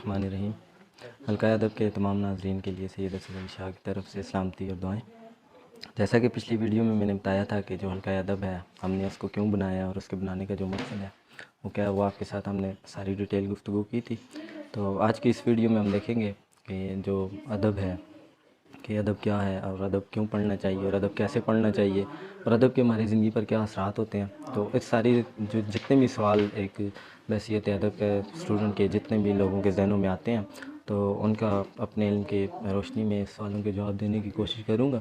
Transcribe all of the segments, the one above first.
الرحمن الرحیم۔ حلقہ ادب کے تمام ناظرین کے لیے سید اسد شاہ کی طرف سے سلامتی اور دعائیں۔ جیسا کہ پچھلی ویڈیو میں نے بتایا تھا کہ جو حلقہ ادب ہے ہم نے اس کو کیوں بنایا اور اس کے بنانے کا جو مقصد ہے وہ کیا، وہ آپ کے ساتھ ہم نے ساری ڈیٹیل گفتگو کی تھی۔ تو آج کی اس ویڈیو میں ہم دیکھیں گے کہ جو ادب ہے کہ ادب کیا ہے اور ادب کیوں پڑھنا چاہیے اور ادب کیسے پڑھنا چاہیے اور ادب کے ہماری زندگی پر کیا اثرات ہوتے ہیں۔ تو اس ساری جتنے بھی سوال ایک بحیثیت ادب کے اسٹوڈنٹ کے جتنے بھی لوگوں کے ذہنوں میں آتے ہیں تو ان کا اپنے علم کی روشنی میں اس سوالوں کے جواب دینے کی کوشش کروں گا۔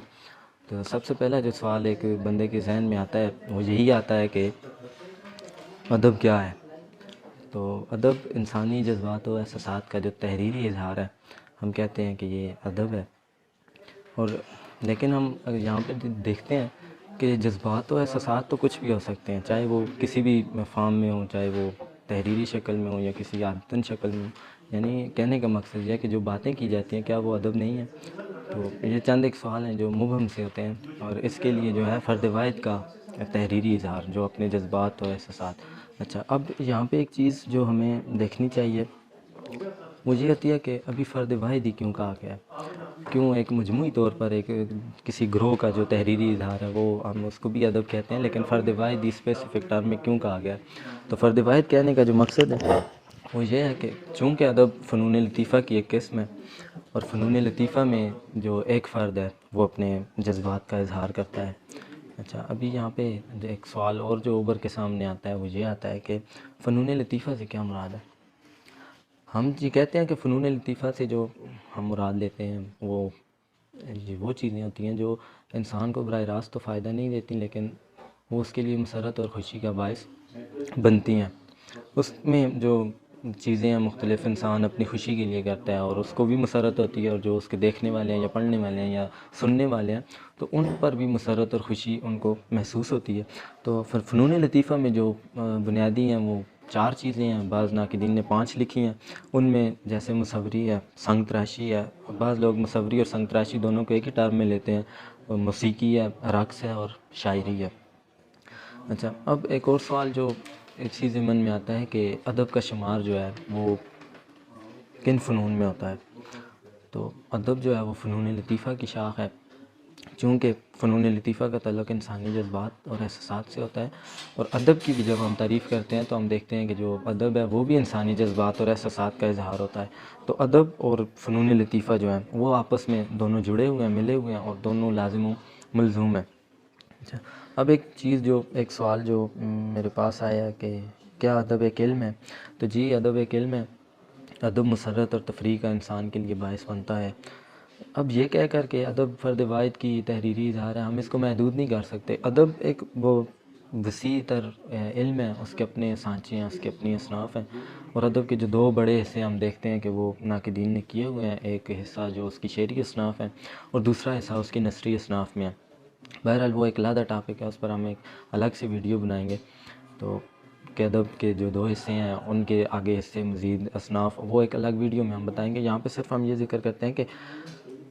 تو سب سے پہلا جو سوال ایک بندے کے ذہن میں آتا ہے وہ یہی آتا ہے کہ ادب کیا ہے۔ تو ادب انسانی جذبات و احساسات کا جو تحریری اظہار ہے، ہم کہتے ہیں کہ یہ ادب ہے۔ اور لیکن ہم یہاں پہ دیکھتے ہیں کہ جذبات و احساسات تو کچھ بھی ہو سکتے ہیں، چاہے وہ کسی بھی فارم میں ہوں، چاہے وہ تحریری شکل میں ہوں یا کسی عادتاً شکل میں ہوں۔ یعنی کہنے کا مقصد یہ ہے کہ جو باتیں کی جاتی ہیں کیا وہ ادب نہیں ہے؟ تو یہ چند ایک سوال ہیں جو مبہم سے ہوتے ہیں اور اس کے لیے جو ہے فرد واحد کا تحریری اظہار، جو اپنے جذبات اور احساسات۔ اچھا، اب یہاں پہ ایک چیز جو ہمیں دیکھنی چاہیے وہ یہ ہوتی ہے کہ ابھی فرد واحد ہی کیوں کہا گیا ہے؟ کیوں ایک مجموعی طور پر ایک کسی گروہ کا جو تحریری اظہار ہے وہ ہم اس کو بھی ادب کہتے ہیں، لیکن فرد واحد ہی اسپیسیفک ٹرم میں کیوں کہا گیا ہے؟ تو فرد واحد کہنے کا جو مقصد ہے وہ یہ ہے کہ چونکہ ادب فنون لطیفہ کی ایک قسم ہے اور فنون لطیفہ میں جو ایک فرد ہے وہ اپنے جذبات کا اظہار کرتا ہے۔ اچھا، ابھی یہاں پہ ایک سوال اور جو ابھر کے سامنے آتا ہے وہ یہ آتا ہے کہ فنون لطیفہ سے کیا مراد ہے؟ ہم یہ کہتے ہیں کہ فنون لطیفہ سے جو ہم مراد لیتے ہیں وہ چیزیں ہوتی ہیں جو انسان کو براہ راست تو فائدہ نہیں دیتی، لیکن وہ اس کے لیے مسرت اور خوشی کا باعث بنتی ہیں۔ اس میں جو چیزیں ہیں مختلف انسان اپنی خوشی کے لیے کرتا ہے اور اس کو بھی مسرت ہوتی ہے، اور جو اس کے دیکھنے والے ہیں یا پڑھنے والے ہیں یا سننے والے ہیں تو ان پر بھی مسرت اور خوشی ان کو محسوس ہوتی ہے۔ تو فنون لطیفہ میں جو بنیادی ہیں وہ 4 چیزیں ہیں، بعض ناقدین نے 5 لکھی ہیں۔ ان میں جیسے مصوری ہے، سنگ تراشی ہے، بعض لوگ مصوری اور سنگ تراشی دونوں کو ایک ہی ٹرم میں لیتے ہیں، اور موسیقی ہے، رقص ہے اور شاعری ہے۔ اچھا، اب ایک اور سوال جو اسی ضمن میں آتا ہے کہ ادب کا شمار جو ہے وہ کن فنون میں ہوتا ہے؟ تو ادب جو ہے وہ فنون لطیفہ کی شاخ ہے، چونکہ فنون لطیفہ کا تعلق انسانی جذبات اور احساسات سے ہوتا ہے، اور ادب کی بھی جب ہم تعریف کرتے ہیں تو ہم دیکھتے ہیں کہ جو ادب ہے وہ بھی انسانی جذبات اور احساسات کا اظہار ہوتا ہے۔ تو ادب اور فنون لطیفہ جو ہیں وہ آپس میں دونوں جڑے ہوئے ہیں، ملے ہوئے ہیں اور دونوں لازم و ملزوم ہیں۔ اچھا، اب ایک سوال جو میرے پاس آیا ہے کہ کیا ادب ایک علم ہے؟ تو جی، ادب ایک علم ہے۔ ادب مسرت اور تفریح کا انسان کے لیے باعث بنتا ہے۔ اب یہ کہہ کر کہ ادب فرد واحد کی تحریری اظہار ہے، ہم اس کو محدود نہیں کر سکتے۔ ادب ایک وہ وسیع تر علم ہے، اس کے اپنے سانچے ہیں، اس کے اپنی اصناف ہیں، اور ادب کے جو 2 بڑے حصے ہم دیکھتے ہیں کہ وہ ناقدین نے کیے ہوئے ہیں، ایک حصہ جو اس کی شعری اصناف ہے اور دوسرا حصہ اس کی نثری اصناف میں ہے۔ بہرحال وہ ایک علیحدہ ٹاپک ہے، اس پر ہم ایک الگ سے ویڈیو بنائیں گے۔ تو کہ ادب کے جو 2 حصے ہیں ان کے آگے حصے مزید اصناف، وہ ایک الگ ویڈیو میں ہم بتائیں گے۔ یہاں پہ صرف ہم یہ ذکر کرتے ہیں کہ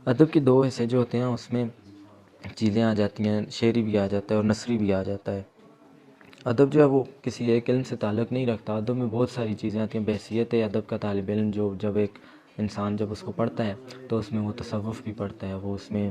ادب کے 2 حصے جو ہوتے ہیں اس میں چیزیں آ جاتی ہیں، شعری بھی آ جاتا ہے اور نثری بھی آ جاتا ہے۔ ادب جو ہے وہ کسی ایک علم سے تعلق نہیں رکھتا، ادب میں بہت ساری چیزیں آتی ہیں۔ بحیثیت ادب کا طالب علم جب ایک انسان جب اس کو پڑھتا ہے تو اس میں وہ تصوف بھی پڑھتا ہے، وہ اس میں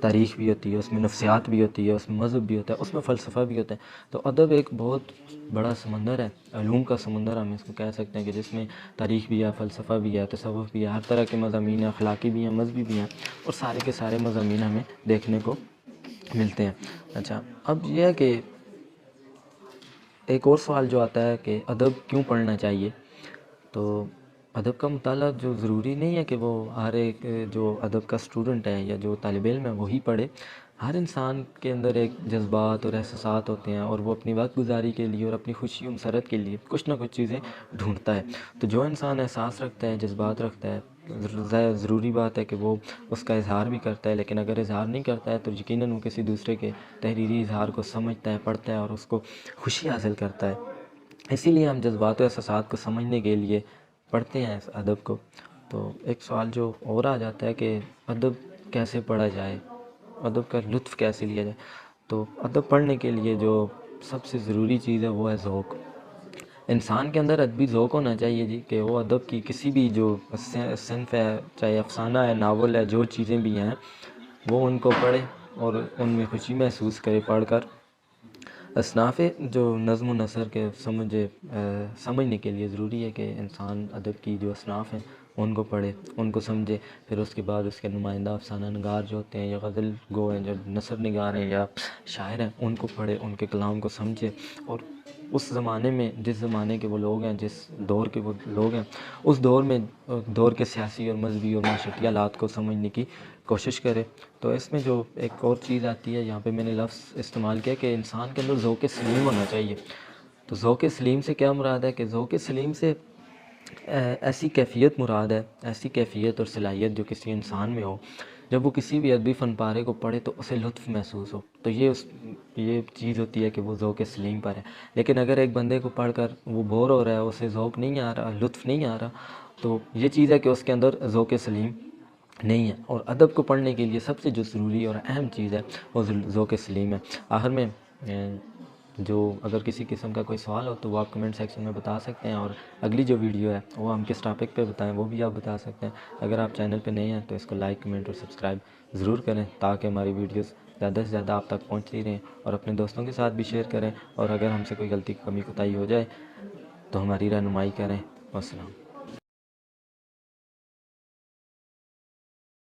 تاریخ بھی ہوتی ہے، اس میں نفسیات بھی ہوتی ہے، اس میں مذہب بھی ہوتا ہے، اس میں فلسفہ بھی ہوتا ہے۔ تو ادب ایک بہت بڑا سمندر ہے، علوم کا سمندر ہم اس کو کہہ سکتے ہیں، کہ جس میں تاریخ بھی ہے، فلسفہ بھی ہے، تصوف بھی ہے، ہر طرح کے مضامین ہیں، اخلاقی بھی ہیں، مذہبی بھی ہیں، اور سارے کے سارے مضامین ہمیں دیکھنے کو ملتے ہیں۔ اچھا، اب یہ ہے کہ ایک اور سوال جو آتا ہے کہ ادب کیوں پڑھنا چاہیے؟ تو ادب کا مطالعہ جو ضروری نہیں ہے کہ وہ ہر ایک جو ادب کا اسٹوڈنٹ ہے یا جو طالب علم ہے وہی پڑھے۔ ہر انسان کے اندر ایک جذبات اور احساسات ہوتے ہیں، اور وہ اپنی وقت گزاری کے لیے اور اپنی خوشی و مسرت کے لیے کچھ نہ کچھ چیزیں ڈھونڈتا ہے۔ تو جو انسان احساس رکھتا ہے، جذبات رکھتا ہے، ضروری بات ہے کہ وہ اس کا اظہار بھی کرتا ہے، لیکن اگر اظہار نہیں کرتا ہے تو یقیناً وہ کسی دوسرے کے تحریری اظہار کو سمجھتا ہے، پڑھتا ہے اور اس کو خوشی حاصل کرتا ہے۔ اسی لیے ہم جذبات و احساسات کو سمجھنے کے لیے پڑھتے ہیں اس ادب کو۔ تو ایک سوال جو اور آ جاتا ہے کہ ادب کیسے پڑھا جائے، ادب کا لطف کیسے لیا جائے؟ تو ادب پڑھنے کے لیے جو سب سے ضروری چیز ہے وہ ہے ذوق۔ انسان کے اندر ادبی ذوق ہونا چاہیے جی، کہ وہ ادب کی کسی بھی جو صنف ہے، چاہے افسانہ ہے، ناول ہے، جو چیزیں بھی ہیں وہ ان کو پڑھے اور ان میں خوشی محسوس کرے پڑھ کر۔ اصناف جو نظم و نثر کے سمجھنے کے لیے ضروری ہے کہ انسان ادب کی جو اصناف ہیں ان کو پڑھے، ان کو سمجھے، پھر اس کے بعد اس کے نمائندہ افسانہ نگار جو ہوتے ہیں یا غزل گو ہیں، جو نثر نگار ہیں یا شاعر ہیں، ان کو پڑھے، ان کے کلام کو سمجھے، اور اس زمانے میں جس زمانے کے وہ لوگ ہیں، جس دور کے وہ لوگ ہیں، اس دور کے سیاسی اور مذہبی اور معاشرتی حالات کو سمجھنے کی کوشش کرے۔ تو اس میں جو ایک اور چیز آتی ہے، یہاں پہ میں نے لفظ استعمال کیا کہ انسان کے اندر ذوق سلیم ہونا چاہیے۔ تو ذوق سلیم سے کیا مراد ہے کہ ذوق سلیم سے ایسی کیفیت مراد ہے، ایسی کیفیت اور صلاحیت جو کسی انسان میں ہو، جب وہ کسی بھی ادبی فن پارے کو پڑھے تو اسے لطف محسوس ہو، تو یہ چیز ہوتی ہے کہ وہ ذوق سلیم پر ہے۔ لیکن اگر ایک بندے کو پڑھ کر وہ بور ہو رہا ہے، اسے ذوق نہیں آ رہا، لطف نہیں آ رہا، تو یہ چیز ہے کہ اس کے اندر ذوق سلیم نہیں ہے۔ اور ادب کو پڑھنے کے لیے سب سے جو ضروری اور اہم چیز ہے وہ ذوق سلیم ہے۔ آخر میں جو اگر کسی قسم کا کوئی سوال ہو تو وہ آپ کمنٹ سیکشن میں بتا سکتے ہیں، اور اگلی جو ویڈیو ہے وہ ہم کس ٹاپک پہ بتائیں وہ بھی آپ بتا سکتے ہیں۔ اگر آپ چینل پہ نئے ہیں تو اس کو لائک، کمنٹ اور سبسکرائب ضرور کریں تاکہ ہماری ویڈیوز زیادہ سے زیادہ آپ تک پہنچتی رہیں، اور اپنے دوستوں کے ساتھ بھی شیئر کریں، اور اگر ہم سے کوئی غلطی، کمی، کوتاہی ہو جائے تو ہماری رہنمائی کریں۔ والسلام۔